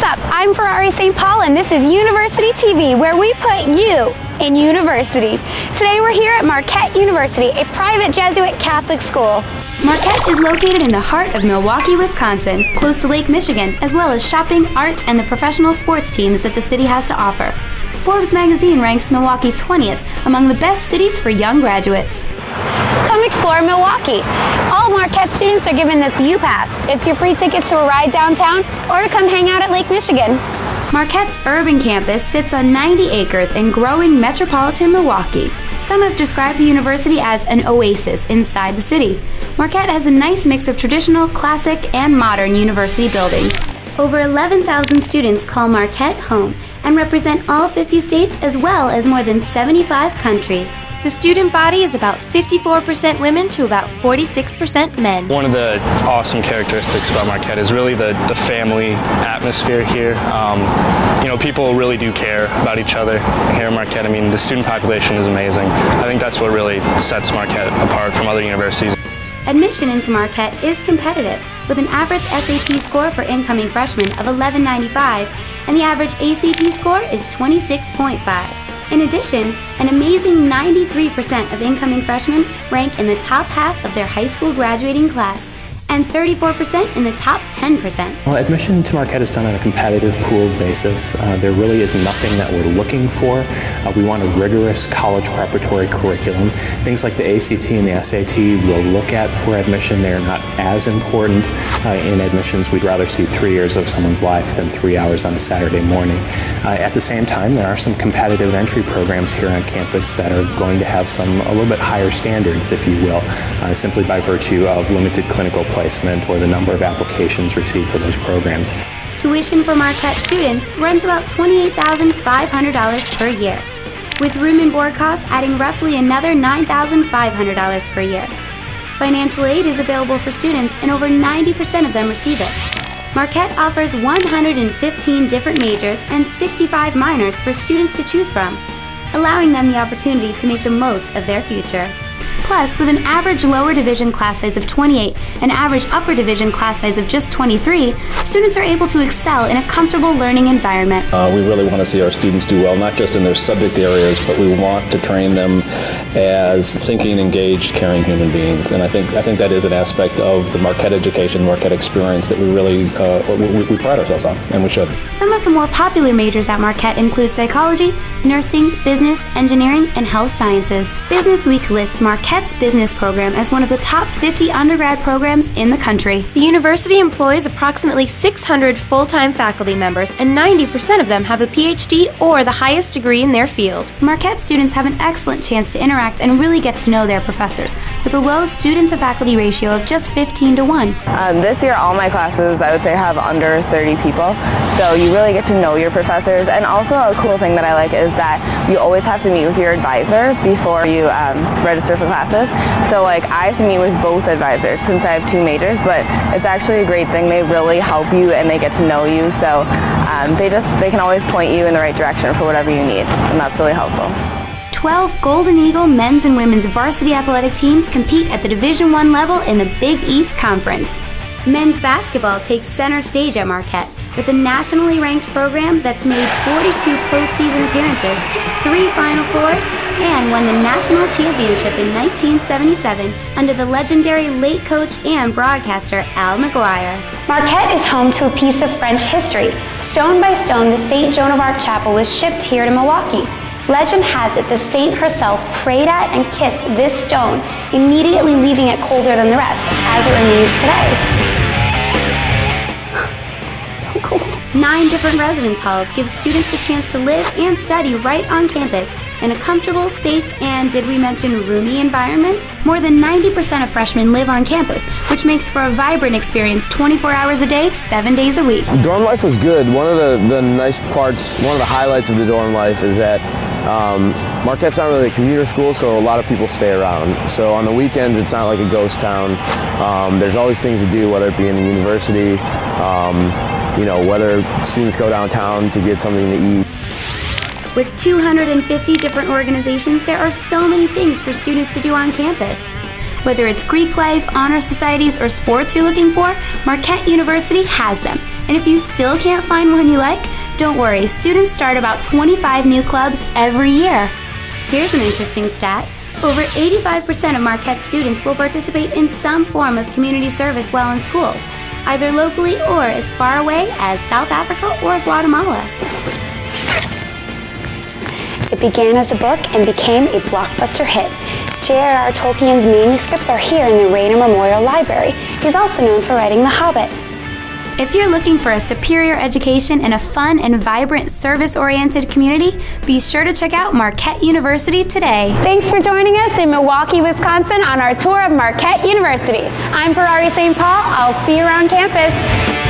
up? I'm Ferrari St. Paul, and this is University TV, where we put you in university. Today we're here at Marquette University, a private Jesuit Catholic school. Marquette is located in the heart of Milwaukee, Wisconsin, close to Lake Michigan, as well as shopping, arts, and the professional sports teams that the city has to offer. Forbes magazine ranks Milwaukee 20th among the best cities for young graduates. Come explore Milwaukee. All Marquette students are given this U-Pass. It's your free ticket to a ride downtown or to come hang out at Lake Michigan. Marquette's urban campus sits on 90 acres in growing metropolitan Milwaukee. Some have described the university as an oasis inside the city. Marquette has a nice mix of traditional, classic, and modern university buildings. Over 11,000 students call Marquette home and represent all 50 states as well as more than 75 countries. The student body is about 54% women to about 46% men. One of the awesome characteristics about Marquette is really the family atmosphere here. People really do care about each other here at Marquette. I mean, the student population is amazing. I think that's what really sets Marquette apart from other universities. Admission into Marquette is competitive, with an average SAT score for incoming freshmen of 1195, and the average ACT score is 26.5. In addition, an amazing 93% of incoming freshmen rank in the top half of their high school graduating class, and 34% in the top 10%. Well, admission to Marquette is done on a competitive, pooled basis. There really is nothing that we're looking for. We want a rigorous college preparatory curriculum. Things like the ACT and the SAT we'll look at for admission. They're not as important in admissions. We'd rather see 3 years of someone's life than 3 hours on a Saturday morning. At the same time, there are some competitive entry programs here on campus that are going to have a little bit higher standards, if you will, simply by virtue of limited clinical placement or the number of applications received for those programs. Tuition for Marquette students runs about $28,500 per year, with room and board costs adding roughly another $9,500 per year. Financial aid is available for students, and over 90% of them receive it. Marquette offers 115 different majors and 65 minors for students to choose from, allowing them the opportunity to make the most of their future. Plus, with an average lower division class size of 28 and average upper division class size of just 23, students are able to excel in a comfortable learning environment. We really want to see our students do well, not just in their subject areas, but we want to train them as thinking, engaged, caring human beings. And I think that is an aspect of the Marquette education, Marquette experience that we really we pride ourselves on, and we should. Some of the more popular majors at Marquette include psychology, nursing, business, engineering, and health sciences. Business Week lists Marquette's business program as one of the top 50 undergrad programs in the country. The university employs approximately 600 full-time faculty members, and 90% of them have a PhD or the highest degree in their field. Marquette students have an excellent chance to interact and really get to know their professors, with a low student-to-faculty ratio of just 15:1. This year, all my classes, I would say, have under 30 people, so you really get to know your professors. And also a cool thing that I like is that you always have to meet with your advisor before you register for classes. So I have to meet with both advisors since I have 2 majors, but it's actually a great thing. They really help you and they get to know you, so they can always point you in the right direction for whatever you need, and that's really helpful. 12 Golden Eagle men's and women's varsity athletic teams compete at the Division I level in the Big East Conference. Men's basketball takes center stage at Marquette, with a nationally ranked program that's made 42 postseason appearances, 3 Final Fours, and won the national championship in 1977 under the legendary late coach and broadcaster Al McGuire. Marquette is home to a piece of French history. Stone by stone, the St. Joan of Arc Chapel was shipped here to Milwaukee. Legend has it the saint herself prayed at and kissed this stone, immediately leaving it colder than the rest, as it remains today. 9 different residence halls give students the chance to live and study right on campus in a comfortable, safe, and, did we mention, roomy environment? More than 90% of freshmen live on campus, which makes for a vibrant experience 24 hours a day, 7 days a week. Dorm life was good. One of the nice parts, one of the highlights of the dorm life is that Marquette's not really a commuter school, so a lot of people stay around. So on the weekends, it's not like a ghost town. There's always things to do, whether it be in the university, whether students go downtown to get something to eat. With 250 different organizations, there are so many things for students to do on campus. Whether it's Greek life, honor societies, or sports you're looking for, Marquette University has them. And if you still can't find one you like, don't worry, students start about 25 new clubs every year. Here's an interesting stat. Over 85% of Marquette students will participate in some form of community service while in school, either locally or as far away as South Africa or Guatemala. It began as a book and became a blockbuster hit. J.R.R. Tolkien's manuscripts are here in the Rainer Memorial Library. He's also known for writing The Hobbit. If you're looking for a superior education in a fun and vibrant service-oriented community, be sure to check out Marquette University today. Thanks for joining us in Milwaukee, Wisconsin on our tour of Marquette University. I'm Ferrari St. Paul. I'll see you around campus.